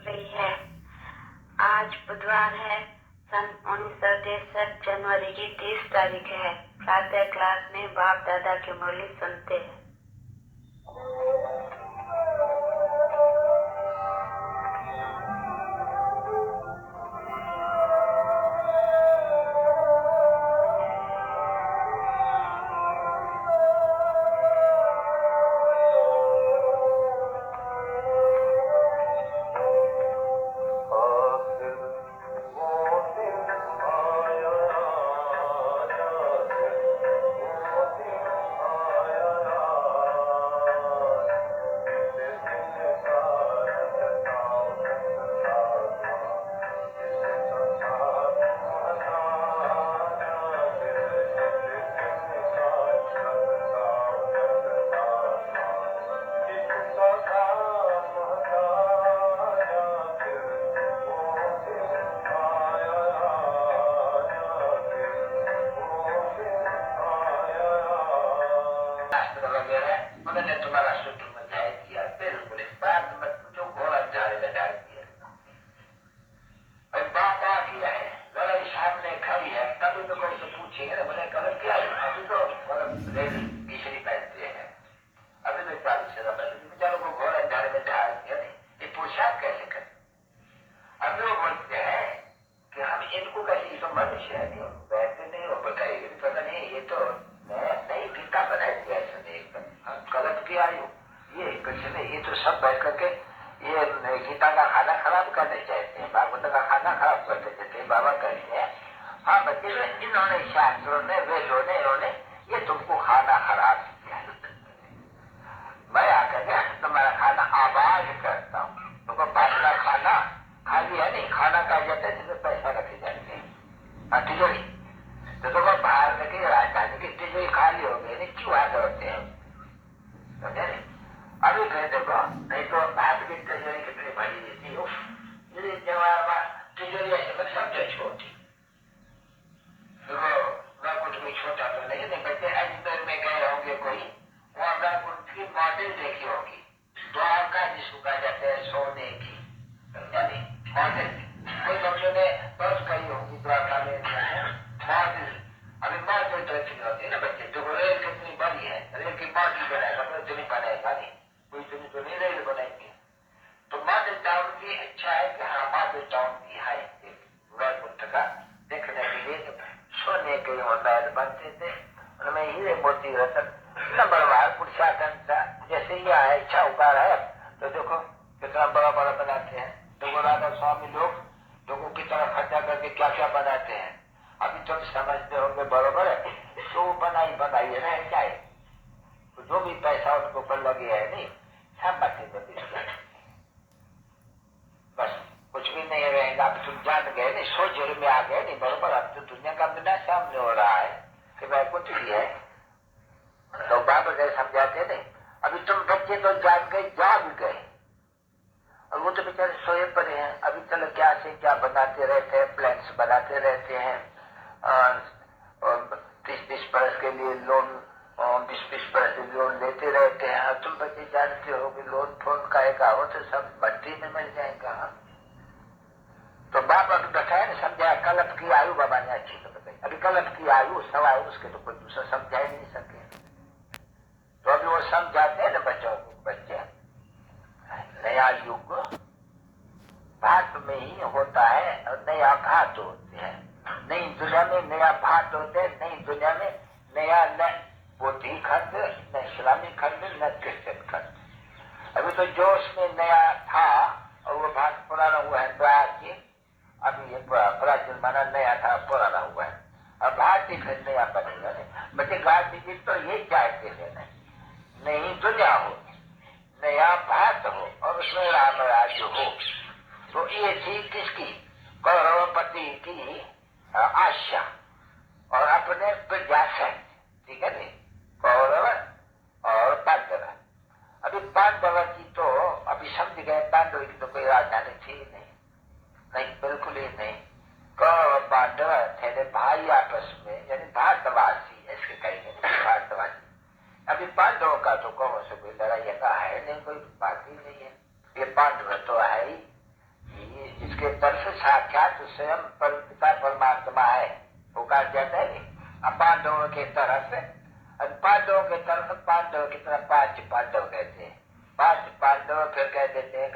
रही है। आज बुधवार है, सन 1963 जनवरी की 30 तारीख है। प्रातः क्लास में बाप दादा की मुरली सुनते हैं। उन्होंने तुम्हारा सूत्र में जाय किया, बिल्कुल इस बात मत पूछो, घोड़ा जाले में डाल दिया। बात आ गया है, लड़ाई सामने खड़ी है, तभी तो कोई से पूछेंगे ना, बोले गलत क्या है? अभी तो रेली तीसरी पहनते हैं, अभी तो 40 से बेचारों को घोड़ा जाले में डाल दिया। ये पोशाक कैसे करें? अब लोग बोलते हैं कि हम इनको कैसे, तो मनुष्य है, वैसे नहीं हो बताइए, पता नहीं, ये तो नहीं गीता बनाई दिया ऐसा नहीं, गलत किया ये कुछ नहीं, ये तो सब बैठ करके ये गीता का खाना खराब करने चाहते हैं, भागवत का खाना खराब करते चाहते, बाबा कहते हैं हाँ बच्चे, इन्होंने शास्त्रों ने वेदों ने इन्होंने ये तुमको खाना खराब किया, मैं आकर के तुम्हारा खाना आवाज करता हूँ, तुमको बाहर खाना खा लिया नहीं, खाना खा जाते हैं तो पैसा रखे जाते हैं तिजोरी, तो तुमको बाहर करके राजधानी की तिजोरी खाली हो गई, नहीं क्यों आगे होते हैं? अभी कह देखो, नहीं तो बात की तिजोरी कितनी बड़ी देती हो, जवाब तिजोरी ऐसे मत समझो छोटी, देखो मैं कुछ भी छोटा तो नहीं, बच्चे अजमेर में गए होंगे कोई, वहां पर उनकी मॉडल देखी होगी, द्वारका जिसको कहा जाता है सोने की मॉडल, कोई बच्चों ने बस कही होगी द्वारका में मॉडल, अभी मॉडल तो अच्छी होती है ना बच्चे, देखो रेल कितनी बड़ी है, रेल की मॉडल बनाएगा तो इतनी बनाएगा नहीं, कोई इतनी तो नहीं रेल बनाएंगे, तो मॉडल टाउन की अच्छा है कि हाँ मॉडल टाउन की है उदयपुर का देखने के लिए, सोने के महल बनते थे, उनमें हीरे मोती रतन नंबरवार पुरुषार्थन था, जैसे यह है शाहूकार है, तो देखो कितना बड़ा बड़ा बनाते हैं, देखो राधा स्वामी लोग देखो कितना खर्चा करके क्या क्या बनाते हैं, अभी तो समझते होंगे बरोबर है, तो बनाइए ना क्या है, तो जो भी पैसा उसके ऊपर लगे है नहीं, सब बातें बस कुछ भी नहीं रहेगा, अब तुम जान गए नहीं, सोच में आ गए नहीं, बरोबर, अब तो दुनिया का बिना सामने हो रहा है कि वह कुछ भी है, तो बाबा गए समझाते नहीं, अभी तुम बच्चे तो जान गए, जाग गए, और वो तो बेचारे सोए पड़े हैं, अभी चलो क्या से क्या बनाते रहते हैं, प्लान्स बनाते रहते हैं, 30-20 बरस के लिए लोन, 20-20 बरस के लोन लेते रहते हैं, और तुम बच्चे जानते हो कि लोन फोन का हो तो सब भट्टी में मिल जाएगा। तो बाप अभी बताया ना, समझाया, कल्प की आयु बाबा ने अच्छी तो बताई, अभी कल्प की आयु सवाए उसके तो कोई दूसरा समझा ही नहीं सके, तो अभी वो समझाते हैं ना बच्चों को, बच्चे नया युग भात में ही होता है और नया भात होते हैं, नई दुनिया में नया भात होते हैं, नई दुनिया में नया न बौद्धिक खंड, न इस्लामी खंड, न क्रिश्चियन खंड, अभी तो जो उसमें नया था और वो भात पुराना हुआ है, प्राचीन, अभी ये प्राचीन माना नया था पुराना हुआ है, और भारतीय खंड नया बनेगा, बच्चे गांधी जी तो यही चाहते थे ना, नई दुनिया हो, नया भारत हो और उसमें राम राज्य हो, तो ये थी किसकी, कौरवपति की आशा और अपने प्रजासन, ठीक है नहीं, कौरव और पांडव, अभी पांडव की तो अभी समझ गए, पांडव की तो कोई राजधानी थी नहीं, बिल्कुल ही नहीं, कौरव पांडव थे भाई आपस में, यानी भारतवासी, इसके कहेंगे भारतवासी, अभी पांडवों का तो कौन से कोई लड़ाई का है नहीं, कोई बात ही नहीं है, ये पांडव तो है ही इसके तरफ साक्षात स्वयं पिता परमात्मा है, वो कहा जाता है नहीं। पांडवों के तरफ, पांडवों के तरफ, पांडव की तरफ पांच पांडव कहते हैं, पांच पांडव फिर कह देते हैं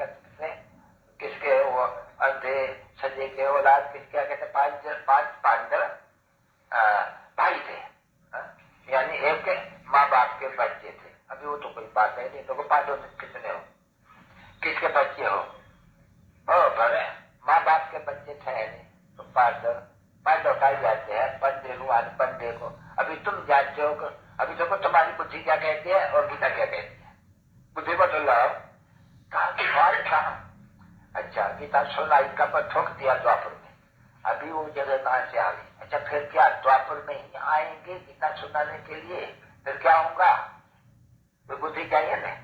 किसके, वो अंधे सजे के औलाद किसके कहते हैं, पांच पांडव भाई थे, यानी एक माँ बाप के बच्चे थे। अभी वो तो कोई बात है नहीं, तो पांडव कितने हो, किसके बच्चे हो, भले माँ बाप के बच्चे थे नहीं, तो पांडव पांडव खाई जाते हैं पंडे को, पंडे को। अभी तुम जानते हो, अभी देखो तुम्हारी बुद्धि क्या कहती है और गीता क्या कहती है, बुद्धि बदल लाओ, कहा कि बात था। अच्छा, गीता सुनाई का पर ठोक दिया द्वापर में, अभी वो जगह कहाँ से आ गई। अच्छा, फिर क्या द्वापर में ही आएंगे गीता सुनाने के लिए, फिर क्या होगा, तो बुद्धि चाहिए ना।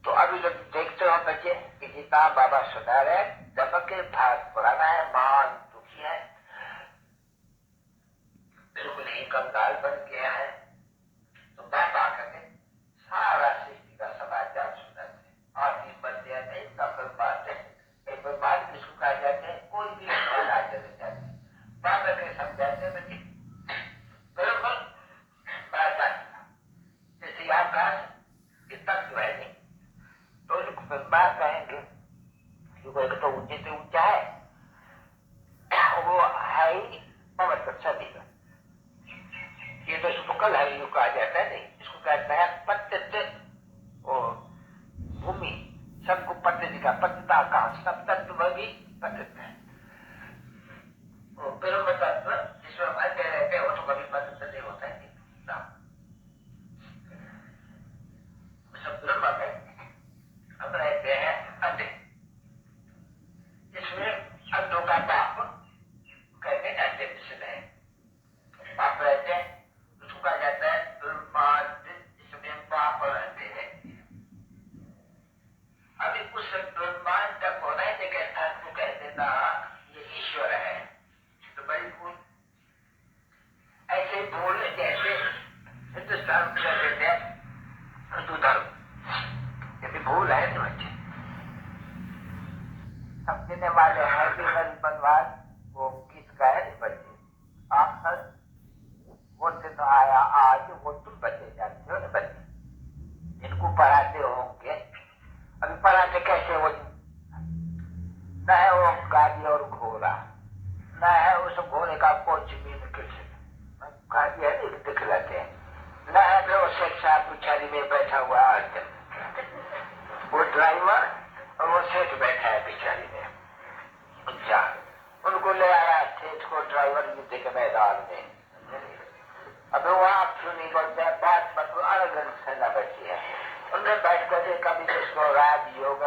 तो अभी जब देखते हो बच्चे कि गीता बाबा सुना रहे, जब के भाग पुराना है, मान दुखी है, बिल्कुल ही कंगाल बन गया है, तो बाबा कहते सारा सृष्टि का समाचार सुनाते, आदमी बन गया नहीं, नफल बात है, बात जिसको कहा जाते हैं, कोई भी आ जाते बाबा के समझाते बच्चे बिल्कुल बात, जैसे आकाश इतना तो है नहीं, तो उसको बात कहेंगे क्योंकि तो ऊंचे से ऊंचा है, वो है ही पवित्र सभी का। ये तो इसको कल हरियो कहा जाता है नहीं, इसको कहता है पत्य, भूमि सबको पत्य दिखा, पत्यता आकाश सब तत्व भी पतित है, वो ब्रह्म तत्व जिसमें हम अंधे रहते हैं, वो तो कभी पतित नहीं होता है ना, सब ब्रह्म में हम रहते हैं अंधे, इसमें अंधों का पाप कहते हैं अंधे में पाप रहते हैं, उसको कहा जाता है दुर्मार्ग, इसमें पाप रहते हैं। अभी उस दुर्मार्ग तक होना है, तो कह देना ये ईश्वर है, तो बड़ी भूल, ऐसे भूल जैसे हिंदुस्तान कह देते हैं हिंदू धर्म, ये भी भूल है तो बच्चे समझने वाले हैं कि बनवास वो किसका है बच्चे, आखिर वो दिन आया आज, वो तुम बच्चे जानते हो ना, बच्चे इनको पढ़ाते होंगे, अभी पढ़ाते कैसे, वो न है वो गाड़ी और घोड़ा, न है उस घोड़े का कोच भी गाड़ी है दिखलाते हैं, न है फिर वो सेठ साहब पिछाड़ी में बैठा हुआ है, वो ड्राइवर और वो सेठ बैठा है पिछाड़ी में। अच्छा, उनको ले आया सेठ को ड्राइवर युद्ध के मैदान में, अब वहाँ क्यों नहीं बोलते हैं, बात मतलब अलग सेना बैठी है, उनमें बैठ कर कभी जिसको राजयोग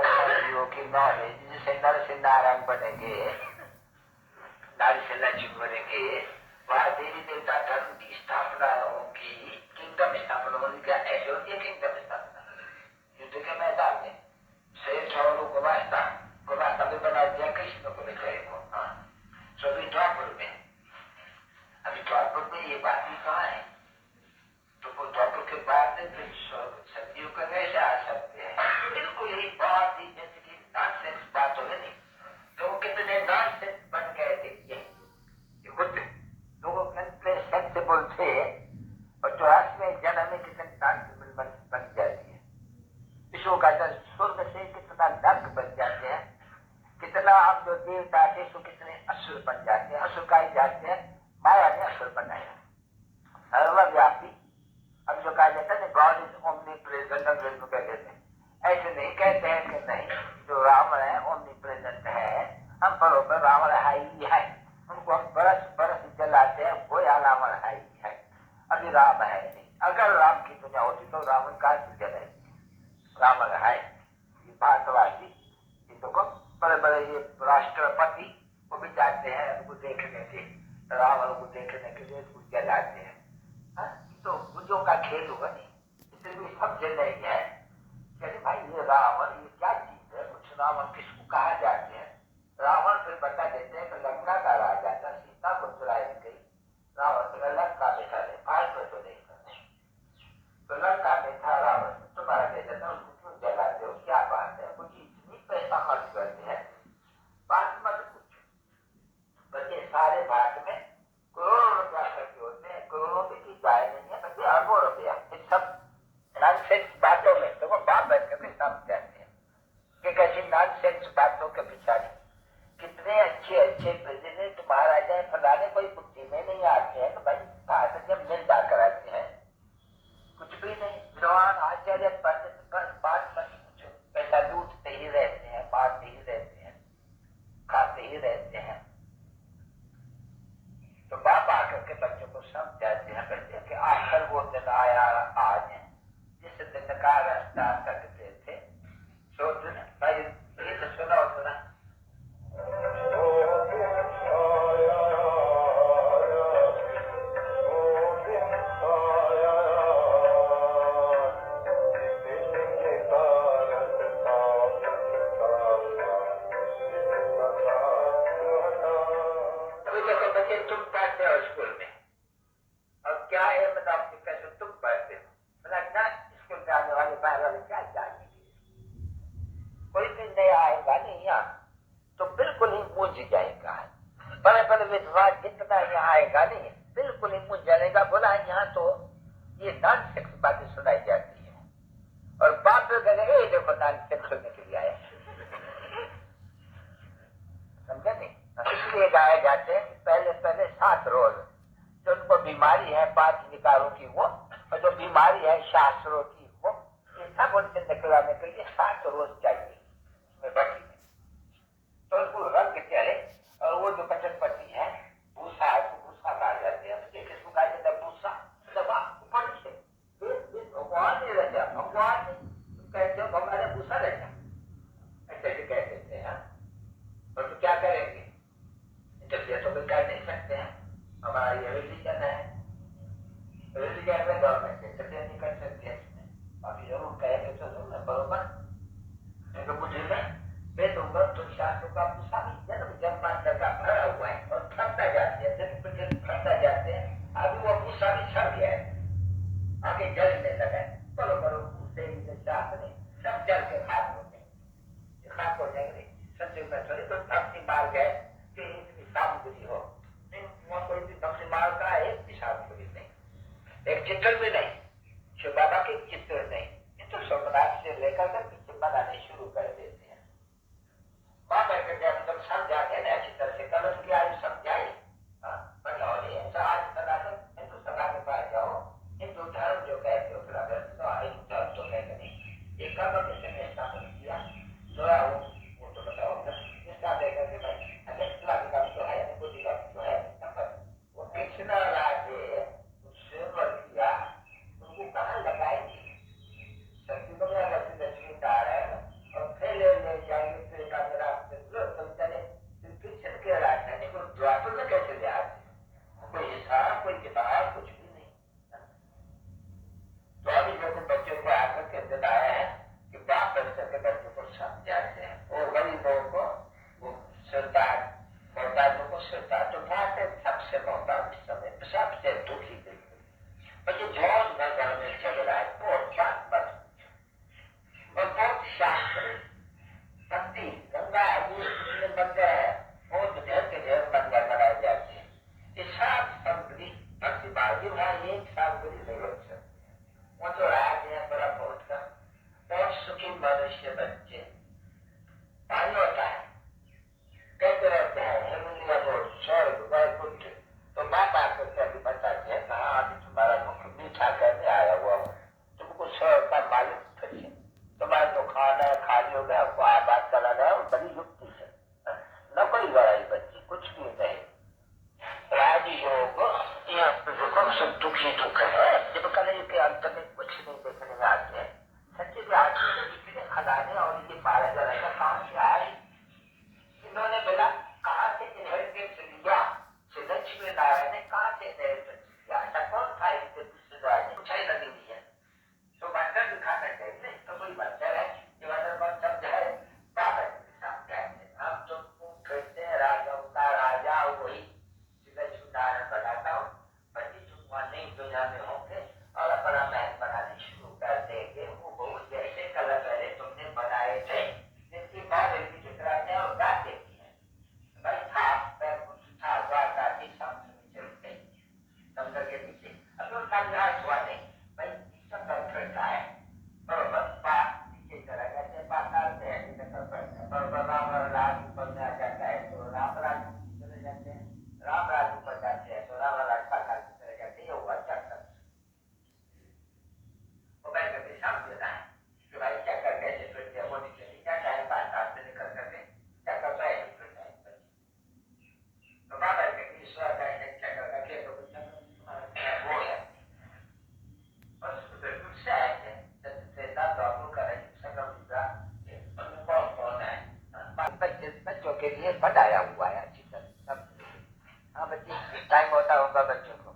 की नॉलेज, जिसे नर से नारायण बनेंगे, नारी से लक्ष्मी बनेंगे, वहाँ देवी देवता धर्म की स्थापना होगी, किंगडम स्थापना होगी, क्या ऐसे होती है किंगडम स्थापना युद्ध के मैदान में, सेठ और गुमास्ता भी बना दिया कृष्ण को लेकर, सभी द्वापर में, अभी द्वापर में ये बात भी कहाँ है, तो वो द्वापर के बाद सदियों का कैसे आ सकते हैं, बिल्कुल ही बहुत ही जिंदगी नॉनसेंस बात हो नहीं, तो वो कितने नॉनसेंस बन गए थे, ये खुद लोगों के सेंसिबल थे, और जो में जन्म में कितने नॉनसेंस बन जाती है, इसको कहता है स्वर्ग से कितना नर्क बन जाते हैं, कितना हम जो देवता थे तो कितने असुर बन जाते हैं, असुर का ही जाते हैं, माया ने असुर बनाया सर्वव्यापी। अब जो कहा जाता है गॉड इज ओमनी प्रेजेंट, अंग्रेज में कहते हैं, ऐसे नहीं कहते हैं कि नहीं, जो रावण है ओमनी प्रेजेंट है, हम बरोबर रावण है ही है, उनको हम बरस बरस जलाते हैं, वो रावण है ही है, अभी राम है नहीं, अगर राम की दुनिया होती तो रावण का जलाए, रावण है ये भारतवासी, इनको बड़े बड़े ये राष्ट्रपति वो भी जाते हैं उनको देखने के, रावण को देखने के लिए जलाते हैं, तो बुद्धों का खेल होगा नहीं, इसलिए भी समझे नहीं है कि भाई ये रावण ये क्या चीज है, कुछ रावण किसको कहा जाते हैं, रावण फिर बता देते हैं कि लंका का राजा था, सीता को चुराई गई, रावण लंका में था, भारत में तो नहीं था, तो लंका में था रावण, तुम्हारा कहता था उसको क्यों जलाते हो, क्या बात है, कुछ इतनी पैसा खर्च करते हैं, नॉनसेंस बातों के पिछाड़ी कितने अच्छे अच्छे प्रेसिडेंट महाराजा फलाने कोई बुद्धि में नहीं आते हैं। तो भाई बात जब मिल जाकर आते हैं कुछ भी नहीं। विद्वान आचार्य पर बात मत पूछो, पैसा लूटते ही रहते हैं, मारते ही रहते हैं, खाते ही रहते हैं। तो बाप आकर के बच्चों को समझाते हैं बच्चे कि आखिर वो दिन आया आज है जिस दिन का रास्ता सकते थे। सो दिन भाई ये तो सुनाओ सुना। तुम पढ़ते हो स्कूल में और क्या है बताओ कि कैसे तुम पढ़ते हो? ना स्कूल में आने वाले बाहर वाले क्या जानेंगे? कोई भी नया आएगा नहीं यहाँ तो बिल्कुल ही मूझ जाएगा। बड़े बड़े विद्वान जितना यहाँ आएगा नहीं बिल्कुल ही मूझ जाएगा। बोला यहाँ तो ये नॉनसेंस बातें सुनाई जाती है और बाप लोग कहेंगे ये देखो नॉनसेंस सुनने के लिए आया। समझे नहीं? इसलिए गाए जाते हैं कि पहले पहले 7 रोज जो उनको बीमारी है 5 विकारों की वो और जो बीमारी है शास्त्रों की वो, ये सब उनसे निकलाने के लिए 7 रोज चाहिए। तो उनको रंग चले और वो जो बचन पट्टी है भूसा है तो भूसा खा जाते हैं। किसको खा जाता है भूसा दबा ऊपर से भगवान नहीं रहता। भगवान कहते हो भगवान ने भूसा रहता ऐसे भी कह देते हैं। और तो क्या करेंगे? इंटरफेयर तो कोई कर नहीं सकते हैं। हमारा ये रिलीजन है, रिलीजन में गवर्नमेंट इंटरफेयर नहीं कर सकते हैं। बाकी जरूर कहेंगे तो जरूर बरोबर तो मुझे मैं दूंगा तो शास्त्रों का भूसा भी जन्म जन्मांतर का भरा हुआ है और फटता जाते हैं जन्म पर जन्म फटता जाते हैं। अभी वो भूसा भी छड़ गया है आगे जलने लगा है। बड़ो बड़ो भूसे शास्त्र सब जल के खाक हो गए, खाक हो जाएंगे। सच्चे में थोड़ी तो भक्ति मार्ग है कि इतनी सामग्री हो नहीं, वहाँ कोई भी भक्ति मार्ग का एक भी सामग्री नहीं, एक चित्र भी नहीं, शिव बाबा के चित्र नहीं। ये तो सोमनाथ से लेकर के पीछे बनाने शुरू कर देते हैं। वहां करके जब हम समझाते हैं अच्छी तरह से कलश की आयु समझाई बताओ नहीं ऐसा आज सनातन हिंदू सभा के पास जाओ हिंदू धर्म जो कहते हो फिर अगर हिंदू धर्म तो कहते नहीं एक कब किसी स्थापन किया जोड़ा वो तो बताओ इसका देखकर के भाई अच्छा का तो है बुद्धि का तो है वो कृष्ण राजे उससे किया बच्चों के लिए बनाया हुआ है अच्छी तरह सब। हाँ बच्चे, टाइम होता होगा बच्चों को।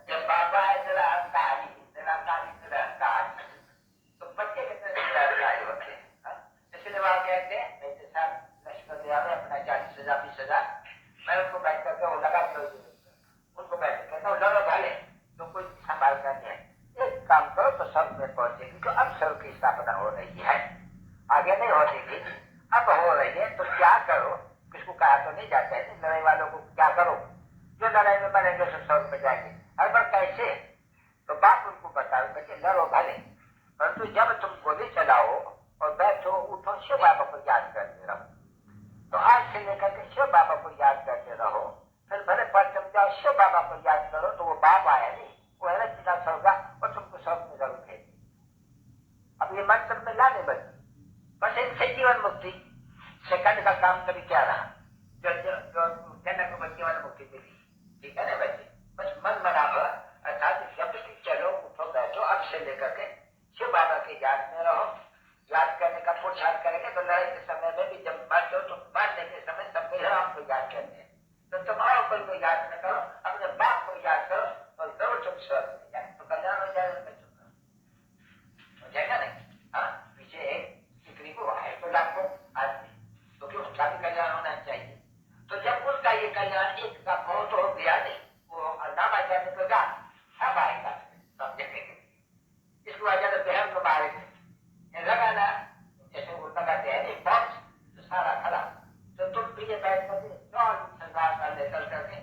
जब बाबा इतना अहंकारी तो बच्चे कितने अहंकारी होते हैं। इसलिए वहां कहते हैं मेरे साथ लश्कर ले आवे अपना 40,000 20,000, मैं उनको बैठ करके वो लगा दो, उनको बैठ कहता हूँ लड़ो भाले, तुमको संभाल करके एक काम करो तो सब में पहुंचेगी। तो अब सब की स्थापना हो रही है, आगे नहीं होती थी, अब हो रही है। तो क्या करो, किसको कहा तो नहीं जाता है, लड़ाई वालों को क्या करो, जो लड़ाई में मरेंगे तो 100 रुपये जाएंगे। हर बार कैसे, तो बाप उनको बताओ बच्चे लड़ो भले, परंतु जब तुम गोली चलाओ और बैठो उठो शिव बाबा को याद करते रहो। तो आज से लेकर के शिव बाबा को याद करते रहो, फिर भले परचम जाओ शिव बाबा को याद करो तो वो बाप आया नहीं, वो है पिता होगा और तुमको सब में जरूर भेजी। अब ये मंत्र में लाने बची, बस इनसे जीवन मुक्ति सेकंड का काम कभी क्या रहा, जो जनक को जीवन मुक्ति मिली। ठीक है ना बच्चे, बस मन बराबर अर्थात जब भी चलो उठो बैठो अब से लेकर के शिव बाबा की याद में रहो। याद करने का पुरुषार्थ करेंगे तो लड़ाई के समय में भी जब मरते हो तो मरने के समय सब आपको याद करते हैं। तो तुम और कोई को याद न करो, अपने बाप को याद करो तो जरूर तुम स्वर्ग में जाए, तो कल्याण हो जाएगा बच्चों का, हो जाएगा नहीं। हाँ पीछे एक चिकनी को है तो आपको आदमी तो क्यों उसका भी कल्याण होना चाहिए। तो जब उसका ये कल्याण एक का बहुत हो गया नहीं, वो नाम आ जाने को जा अब आएगा सब देखने के लिए। इसको आ जाए बहन को मारे लगाना, जैसे वो लगाते हैं बॉक्स तो सारा खड़ा, तो तुम पीछे बैठ करके सरकार का लेकर करके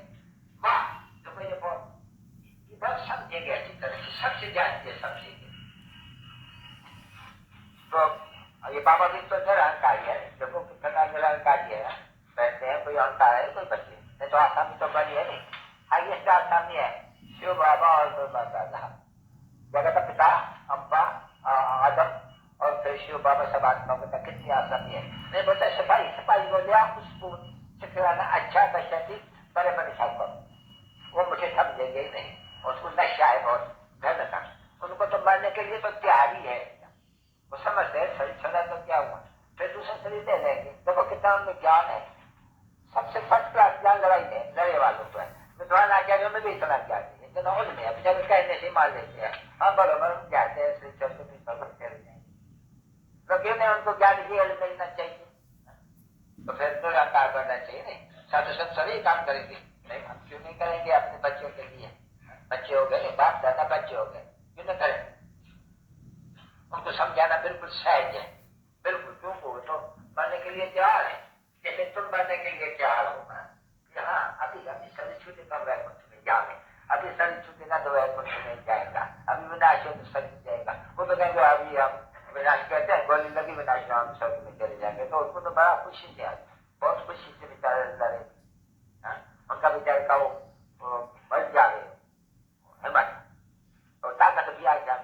वाह तो कोई ये बात समझेंगे अच्छी तरह से, सबसे जानते सबसे। तो ये बाबा भी तो निरहंकारी है, देखो कितना निरहंकारी है, बैठते हैं कोई अहंकार है कोई बच्चे नहीं, तो आसामी तो बनी है नहीं, हाइएस्ट आसामी है शिव बाबा और दादा जगत पिता अम्बा आदम और फिर शिव बाबा सब आत्मा बता कितनी आसानी है। नहीं बोलता सिपाही सिपाही बोले आप उसको सिखाना अच्छा बच्चा थी बड़े बड़े साहब, वो मुझे समझेंगे ही नहीं, उसको नशा है बहुत धन का, उनको तो मरने के लिए तो तैयारी है, वो समझते हैं शरीर छोड़ा तो क्या हुआ, फिर दूसरा शरीर ले लेंगे। देखो कितना उनमें ज्ञान है, सबसे फर्स्ट क्लास ज्ञान लड़ाई में लड़े वालों को है। विद्वान आचार्यों में भी इतना ज्ञान है, इतना उनमें अब जब कहने से मान लेते हैं हाँ बराबर हम जाते हैं श्री चल जाएंगे, तो क्यों नहीं उनको ज्ञान ही मिलना चाहिए, तो फिर तो काम करना चाहिए। नहीं साधु संत सभी काम करेंगे, नहीं हम क्यों नहीं करेंगे अपने बच्चों के लिए, बच्चे हो गए बाप दादा बच्चे हो गए क्यों नहीं करें, उनको समझाना बिल्कुल सहज है, बिल्कुल क्यों तो मरने के लिए तैयार है, जैसे तुम मरने के लिए तैयार होगा। हाँ अभी अभी शरीर छूटेगा वैकुंठ में जाओगे, अभी शरीर छूटेगा तो वैकुंठ में जाएगा, अभी विनाश हो तो शरीर जाएगा। वो तो कहेंगे अभी हम विनाश कहते हैं गोली लगी विनाश हम स्वर्ग में चले जाएंगे, तो उनको तो बड़ा खुशी से बहुत खुशी से बेचारे लड़े, उनका बेचारे का वो बच जाए हिम्मत और ताकत भी आ जाए,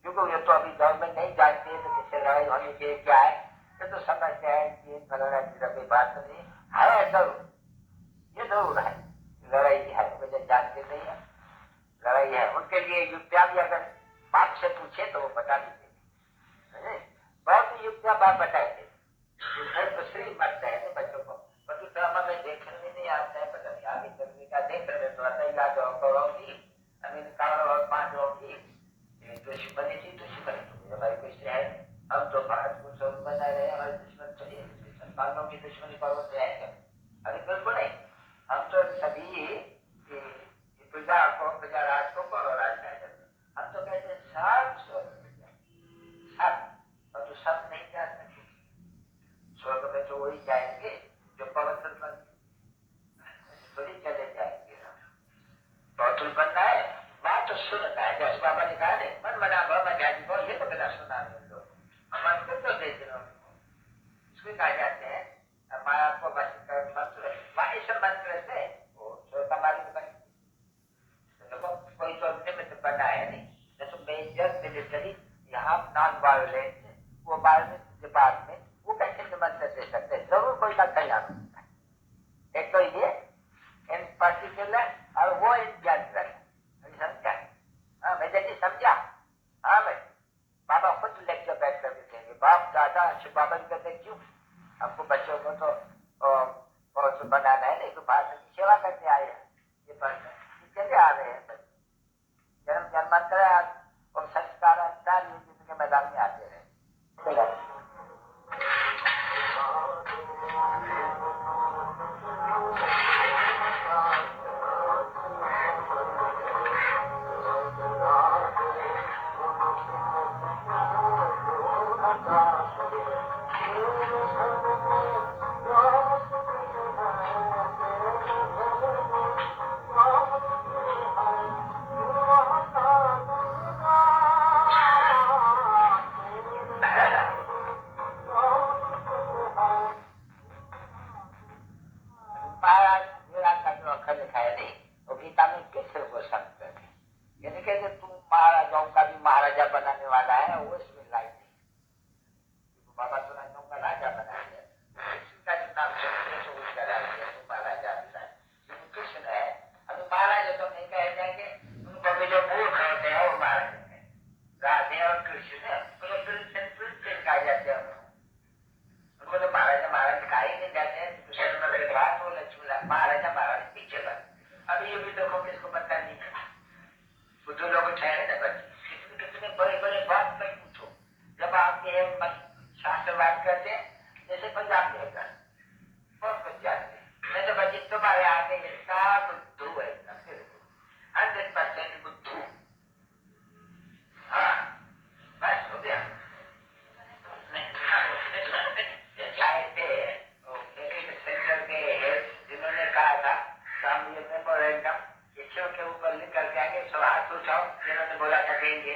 क्योंकि ये तो अभी गवर्नमेंट नहीं जानती है तो किससे लड़ाई होनी चाहिए क्या है, तो समझते हैं कि फलाना कोई बात नहीं है, जरूर ये जरूर है लड़ाई है, मुझे जानते नहीं है लड़ाई है। उनके लिए युक्तियां भी अगर बाप से पूछे तो वो बता दीजिए, बहुत युक्तियां बाप बताएंगे, तो श्री मरता है बच्चों को, परंतु ड्रामा में देखने में नहीं आता है, पता नहीं आगे चलने का देख रहे तो आता ही लाद होगी अमेरिका और 5 होगी दुश्मनी थी, दुश्मनी तो हमारी कुछ है, हम तो भारत को सब बना रहे हैं, हमारे दुश्मन चलिए संतानों की दुश्मनी करो तो है क्या, अरे बिल्कुल नहीं, हम तो सभी प्रजा को प्रजा राज को करो राज हम तो कहते हैं सब सब, और तो सब नहीं जा सकते स्वर्ग में, तो वही जाएंगे जो पवित्र बन थोड़ी चले जाएंगे। पवित्र बनना है बात तो सुनता है, जैसे बाबा ने कहा मन बना बाबा जाति को ये तो बिना सुना लोग मन को तो दे देना, इसमें कहा जाते हैं माया को बस मंत्र माइस मंत्र से वो स्वर्ग का मालिक बन, कोई तो निमित्त बना है नहीं, जैसे मेजर मिलिट्री यहाँ नॉन वायलेंस वो वायलेंस डिपार्टमेंट वो कैसे निमंत्रण से बाबा जी कहते क्यों, हमको बच्चों को तो बहुत बनाना है, नहीं तो भारत की सेवा करने आए हैं, ये पर्सन चले आ रहे हैं, जन्म जन्मांतर और संस्कार अनुसार ये जिंदगी मैदान में आते रहे। महाराज विराट का जो अक्षर लिखा है नहीं, वो गीता में किस को संत करते, यानी कहते तुम महाराजाओं का भी महाराजा बनाने वाला है, वो इसमें लायक नहीं। बाबा तो राजाओं का राजा बना दिया, का जो नाम से उसका राजा महाराजा है, कृष्ण है। अभी महाराजा तो नहीं कहे जाएंगे, उनको भी जो मूर्ख होते हैं वो महाराजा है, राधे और कृष्ण कहा जाते हैं, उनको तो महाराजा महाराज कहा ही नहीं जाते हैं। बात वो लक्ष्मी महाराजा महाराज पीछे बात। अभी ये भी देखो किसको पता नहीं है, बुद्धू लोग ठहरे ना बच्चे, कितने कितने बड़े बड़े बात मत पूछो, जब आप ये शास्त्र बात करते हैं जैसे पंजाब में होता है, बहुत कुछ जानते हैं, नहीं तो बच्चे तुम्हारे आगे इसका बुद्धू है, 100% बुद्धू। हाँ बस हो गया। जिन्होंने कहा था सामने मेमोरेंडम के ऊपर लिख करके आगे सब हाथ उठाओ, जिन्होंने बोला था देंगे।